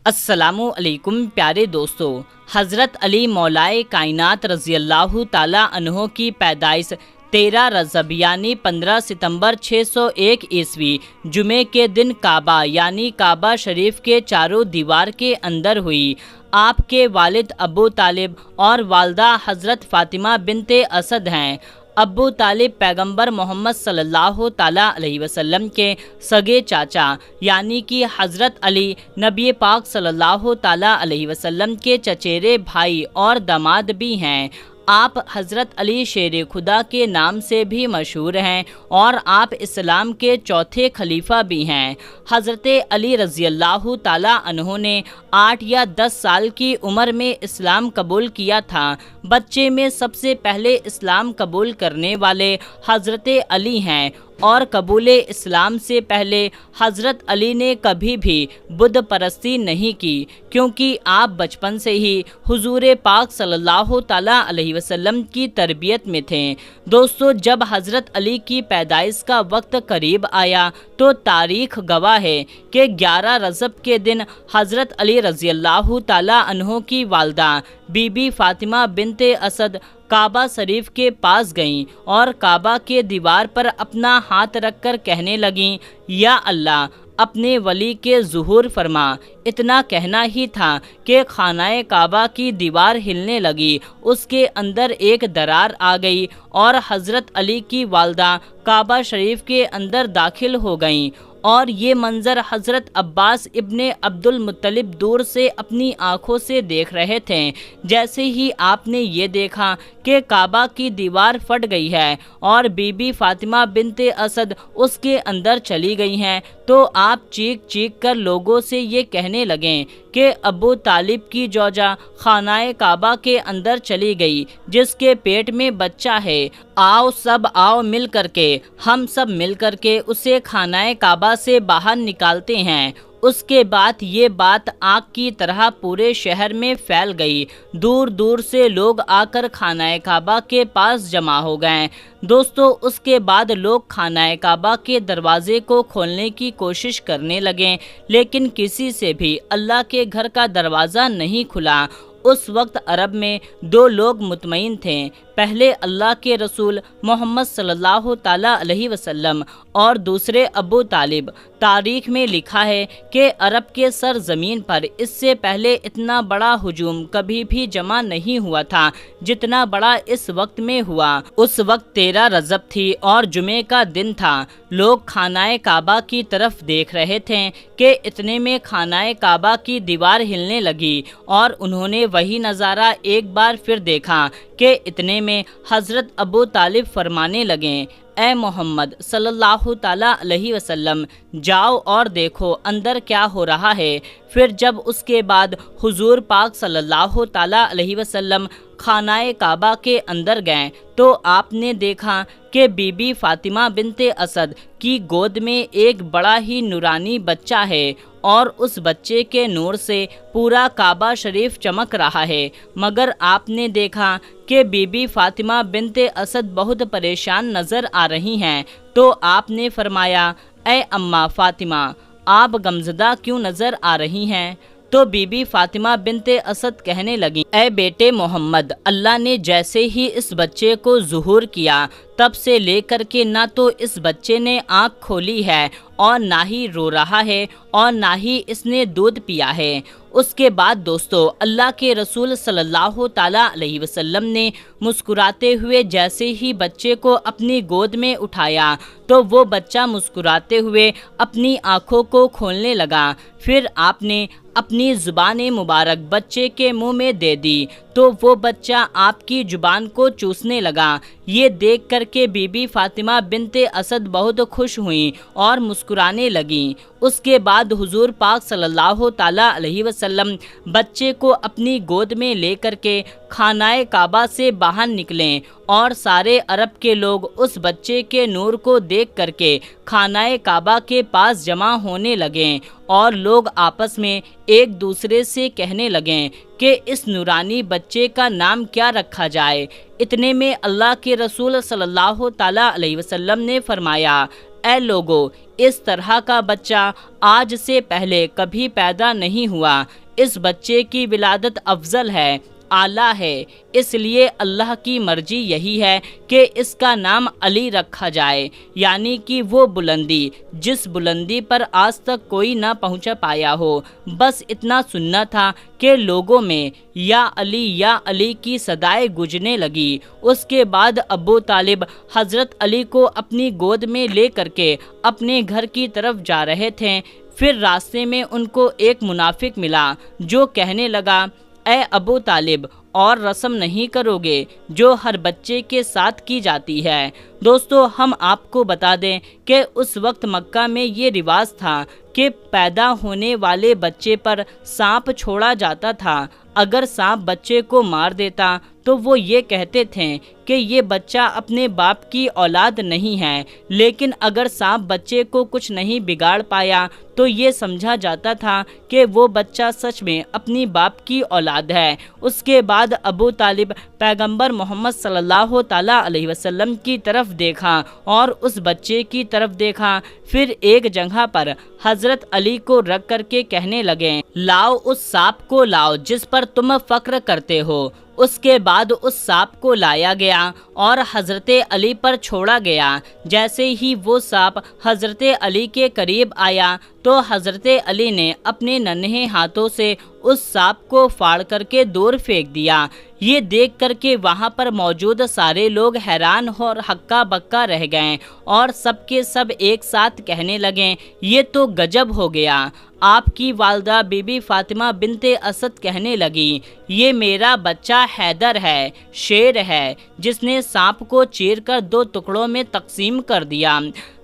السلام علیکم پیارے دوستو، حضرت علی مولائے کائنات رضی اللہ تعالیٰ عنہ کی پیدائش 13 رجب یعنی 15 ستمبر 601 عیسوی جمعے کے دن کعبہ یعنی کعبہ شریف کے چاروں دیوار کے اندر ہوئی۔ آپ کے والد ابو طالب اور والدہ حضرت فاطمہ بنت اسد ہیں۔ ابو طالب پیغمبر محمد صلی اللہ تعالیٰ علیہ وسلم کے سگے چاچا یعنی کہ حضرت علی نبی پاک صلی اللہ تعالیٰ علیہ وسلم کے چچیرے بھائی اور داماد بھی ہیں۔ آپ حضرت علی شیر خدا کے نام سے بھی مشہور ہیں اور آپ اسلام کے چوتھے خلیفہ بھی ہیں۔ حضرت علی رضی اللہ تعالیٰ عنہ نے 8 یا 10 سال کی عمر میں اسلام قبول کیا تھا۔ بچے میں سب سے پہلے اسلام قبول کرنے والے حضرت علی ہیں اور قبول اسلام سے پہلے حضرت علی نے کبھی بھی بت پرستی نہیں کی، کیونکہ آپ بچپن سے ہی حضور پاک صلی اللہ تعالیٰ علیہ وسلم کی تربیت میں تھے۔ دوستو، جب حضرت علی کی پیدائش کا وقت قریب آیا تو تاریخ گواہ ہے کہ 11 رجب کے دن حضرت علی رضی اللہ تعالیٰ عنہ کی والدہ بی بی فاطمہ بنت اسد کعبہ شریف کے پاس گئیں اور کعبہ کے دیوار پر اپنا ہاتھ رکھ کر کہنے لگیں، یا اللہ اپنے ولی کے ظہور فرما۔ اتنا کہنا ہی تھا کہ خانہ کعبہ کی دیوار ہلنے لگی، اس کے اندر ایک درار آ گئی اور حضرت علی کی والدہ کعبہ شریف کے اندر داخل ہو گئیں، اور یہ منظر حضرت عباس ابن عبد المطلب دور سے اپنی آنکھوں سے دیکھ رہے تھے۔ جیسے ہی آپ نے یہ دیکھا کہ کعبہ کی دیوار پھٹ گئی ہے اور بی بی فاطمہ بنت اسد اس کے اندر چلی گئی ہیں، تو آپ چیخ چیخ کر لوگوں سے یہ کہنے لگیں کہ ابو طالب کی زوجہ خانہ کعبہ کے اندر چلی گئی جس کے پیٹ میں بچہ ہے، آؤ مل کر کے، ہم سب مل کر کے اسے خانہ کعبہ سے باہر نکالتے ہیں۔ اس کے بعد یہ بات آگ کی طرح پورے شہر میں پھیل گئی، دور دور سے لوگ آ کر خانہ کعبہ کے پاس جمع ہو گئے۔ دوستو، اس کے بعد لوگ خانہ کعبہ کے دروازے کو کھولنے کی کوشش کرنے لگے، لیکن کسی سے بھی اللہ کے گھر کا دروازہ نہیں کھلا۔ اس وقت عرب میں 2 لوگ مطمئن تھے، پہلے اللہ کے رسول محمد صلی اللہ تعالیٰ علیہ وسلم اور دوسرے ابو طالب۔ تاریخ میں لکھا ہے کہ عرب کے سرزمین پر اس سے پہلے اتنا بڑا ہجوم کبھی بھی جمع نہیں ہوا تھا جتنا بڑا اس وقت میں ہوا۔ اس وقت 13 رجب تھی اور جمعے کا دن تھا۔ لوگ خانہ کعبہ کی طرف دیکھ رہے تھے کہ اتنے میں خانہ کعبہ کی دیوار ہلنے لگی، اور انہوں نے وہی نظارہ ایک بار پھر دیکھا کہ اتنے میں حضرت ابو طالب فرمانے لگے، اے محمد صلی اللہ تعالیٰ علیہ وسلم، جاؤ اور دیکھو اندر کیا ہو رہا ہے۔ پھر جب اس کے بعد حضور پاک صلی اللہ تعالیٰ علیہ وسلم خانہ کعبہ کے اندر گئے تو آپ نے دیکھا کہ بی بی فاطمہ بنت اسد کی گود میں ایک بڑا ہی نورانی بچہ ہے، اور اس بچے کے نور سے پورا کعبہ شریف چمک رہا ہے۔ مگر آپ نے دیکھا کہ بی بی فاطمہ بنت اسد بہت پریشان نظر آ رہی ہیں، تو آپ نے فرمایا، اے اماں فاطمہ، آپ غمزدہ کیوں نظر آ رہی ہیں؟ تو بی بی فاطمہ بنت اسد کہنے لگیں، اے بیٹے محمد، اللہ نے جیسے ہی اس بچے کو ظہور کیا تب سے لے کر کے نہ تو اس بچے نے آنکھ کھولی ہے اور نہ ہی رو رہا ہے اور نہ ہی اس نے دودھ پیا ہے۔ اس کے بعد دوستو، اللہ کے رسول صلی اللہ تعالیٰ علیہ وسلم نے مسکراتے ہوئے جیسے ہی بچے کو اپنی گود میں اٹھایا تو وہ بچہ مسکراتے ہوئے اپنی آنکھوں کو کھولنے لگا۔ پھر آپ نے اپنی زبان مبارک بچے کے منہ میں دے دی تو وہ بچہ آپ کی زبان کو چوسنے لگا۔ یہ دیکھ کر کے بی بی فاطمہ بنت اسد بہت خوش ہوئیں اور مسکرانے لگیں۔ اس کے بعد حضور پاک صلی اللہ تعالیٰ علیہ وسلم بچے کو اپنی گود میں لے کر کے خانہ کعبہ سے باہر نکلیں، اور سارے عرب کے لوگ اس بچے کے نور کو دیکھ کر کے خانہ کعبہ کے پاس جمع ہونے لگیں، اور لوگ آپس میں ایک دوسرے سے کہنے لگیں کہ اس نورانی بچے کا نام کیا رکھا جائے۔ اتنے میں اللہ کے رسول صلی اللہ تعالیٰ علیہ وسلم نے فرمایا، اے لوگو، اس طرح کا بچہ آج سے پہلے کبھی پیدا نہیں ہوا۔ اس بچے کی ولادت افضل ہے، اعلیٰ ہے، اس لیے اللہ کی مرضی یہی ہے کہ اس کا نام علی رکھا جائے، یعنی کہ وہ بلندی جس بلندی پر آج تک کوئی نہ پہنچ پایا ہو۔ بس اتنا سننا تھا کہ لوگوں میں یا علی کی صدائیں گونجنے لگی۔ اس کے بعد ابو طالب حضرت علی کو اپنی گود میں لے کر کے اپنے گھر کی طرف جا رہے تھے۔ پھر راستے میں ان کو ایک منافق ملا جو کہنے لگا، اے ابو طالب، اور رسم نہیں کرو گے جو ہر بچے کے ساتھ کی جاتی ہے؟ دوستو، ہم آپ کو بتا دیں کہ اس وقت مکہ میں یہ رواج تھا کہ پیدا ہونے والے بچے پر سانپ چھوڑا جاتا تھا۔ اگر سانپ بچے کو مار دیتا تو وہ یہ کہتے تھے کہ یہ بچہ اپنے باپ کی اولاد نہیں ہے، لیکن اگر سانپ بچے کو کچھ نہیں بگاڑ پایا تو یہ سمجھا جاتا تھا کہ وہ بچہ سچ میں اپنی باپ کی اولاد ہے۔ اس کے بعد ابو طالب پیغمبر محمد صلی اللہ تعالیٰ علیہ وسلم کی طرف دیکھا اور اس بچے کی طرف دیکھا، پھر ایک جگہ پر حضرت علی کو رکھ کر کے کہنے لگے، لاؤ اس سانپ کو لاؤ جس پر تم فخر کرتے ہو۔ اس کے بعد اس سانپ کو لایا گیا اور حضرت علی پر چھوڑا گیا۔ جیسے ہی وہ سانپ حضرت علی کے قریب آیا تو حضرت علی نے اپنے ننھے ہاتھوں سے اس سانپ کو پھاڑ کر کے دور پھینک دیا۔ یہ دیکھ کر کے وہاں پر موجود سارے لوگ حیران اور ہکا بکا رہ گئے اور سب کے سب ایک ساتھ کہنے لگے، یہ تو گجب ہو گیا۔ آپ کی والدہ بی بی فاطمہ بنت اسد کہنے لگی، یہ میرا بچہ حیدر ہے، شیر ہے جس نے سانپ کو چیر کر 2 ٹکڑوں میں تقسیم کر دیا۔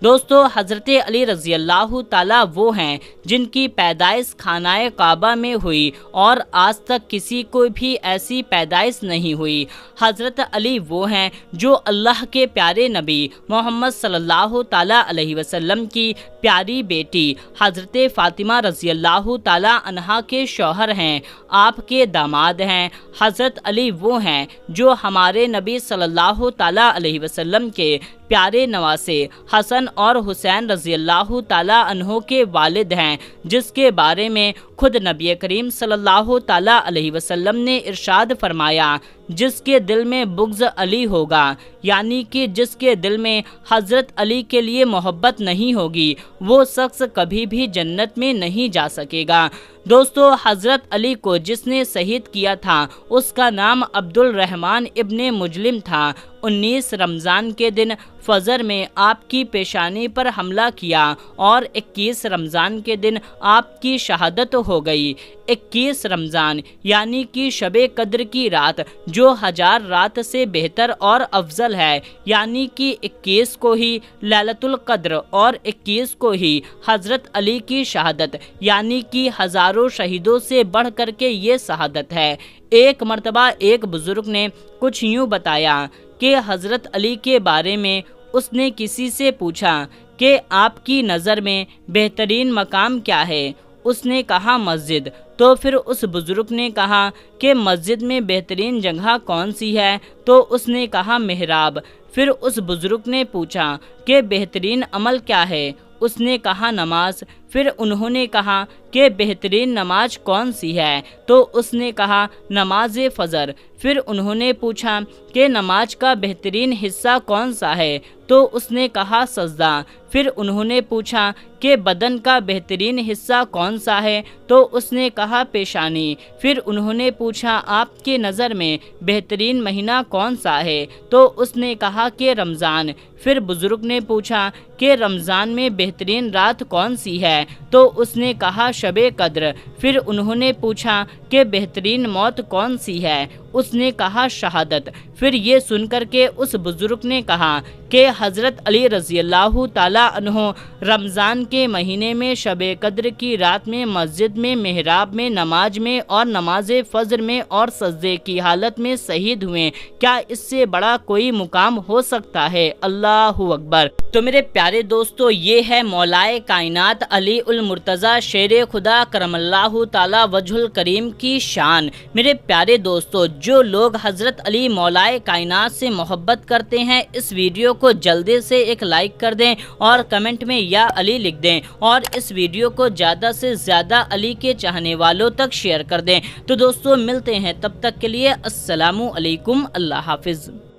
دوستو، حضرت علی رضی اللہ تعالیٰ وہ ہیں جن کی پیدائش خانہ کعبہ میں ہوئی اور آج تک کسی کو بھی ایسی پیدائش نہیں ہوئی۔ حضرت علی وہ ہیں جو اللہ کے پیارے نبی محمد صلی اللہ تعالیٰ علیہ وسلم کی پیاری بیٹی حضرت فاطمہ رضی اللہ تعالیٰ عنہا کے شوہر ہیں، آپ کے داماد ہیں۔ حضرت علی وہ ہیں جو ہمارے نبی صلی اللہ تعالیٰ علیہ وسلم کے پیارے نواسے حسن اور حسین رضی اللہ تعالیٰ عنہ کے والد ہیں، جس کے بارے میں خود نبی کریم صلی اللہ تعالیٰ علیہ وسلم نے ارشاد فرمایا، جس کے دل میں بغض علی ہوگا، یعنی کہ جس کے دل میں حضرت علی کے لیے محبت نہیں ہوگی، وہ شخص کبھی بھی جنت میں نہیں جا سکے گا۔ دوستو، حضرت علی کو جس نے شہید کیا تھا اس کا نام عبد الرحمن ابن مجلم تھا۔ 19 رمضان کے دن فجر میں آپ کی پیشانی پر حملہ کیا اور 21 رمضان کے دن آپ کی شہادت ہو گئی۔ 21 رمضان یعنی کہ شب قدر کی رات جو 1000 رات سے بہتر اور افضل ہے، یعنی کہ 21 کو ہی لیلۃ القدر اور 21 کو ہی حضرت علی کی شہادت، یعنی کہ ہزاروں شہیدوں سے بڑھ کر کے یہ شہادت ہے۔ ایک مرتبہ ایک بزرگ نے کچھ یوں بتایا کہ حضرت علی کے بارے میں اس نے کسی سے پوچھا کہ آپ کی نظر میں بہترین مقام کیا ہے؟ اس نے کہا مسجد۔ تو پھر اس بزرگ نے کہا کہ مسجد میں بہترین جگہ کون سی ہے؟ تو اس نے کہا محراب۔ پھر اس بزرگ نے پوچھا کہ بہترین عمل کیا ہے؟ اس نے کہا نماز۔ پھر انہوں نے کہا کہ بہترین نماز کون سی ہے؟ تو اس نے کہا نماز فجر۔ پھر انہوں نے پوچھا کہ نماز کا بہترین حصہ کون سا ہے؟ تو اس نے کہا سجدہ۔ پھر انہوں نے پوچھا کہ بدن کا بہترین حصہ کون سا ہے؟ تو اس نے کہا پیشانی۔ پھر انہوں نے پوچھا آپ کی نظر میں بہترین مہینہ کون سا ہے؟ تو اس نے کہا کہ رمضان۔ پھر بزرگ نے پوچھا کہ رمضان میں بہترین رات کون سی ہے؟ تو اس نے کہا شب قدر۔ پھر انہوں نے پوچھا کہ بہترین موت کون سی ہے؟ اس نے کہا شہادت۔ پھر یہ سن کر کے اس بزرگ نے کہا کہ حضرت علی رضی اللہ تعالیٰ عنہ رمضان کے مہینے میں شب قدر کی رات میں مسجد میں محراب میں نماز میں اور نماز فجر میں اور سجدے کی حالت میں شہید ہوئے۔ کیا اس سے بڑا کوئی مقام ہو سکتا ہے؟ اللہ اکبر۔ تو میرے پیارے دوستو، یہ ہے مولائے کائنات علی المرتضیٰ شیر خدا کرم اللہ تعالیٰ وجہ الکریم کی شان۔ میرے پیارے دوستو، جو لوگ حضرت علی مولائے کائنات سے محبت کرتے ہیں اس ویڈیو کو جلدی سے ایک لائک کر دیں اور کمنٹ میں یا علی لکھ دیں، اور اس ویڈیو کو زیادہ سے زیادہ علی کے چاہنے والوں تک شیئر کر دیں۔ تو دوستو ملتے ہیں، تب تک کے لیے السلام علیکم، اللہ حافظ۔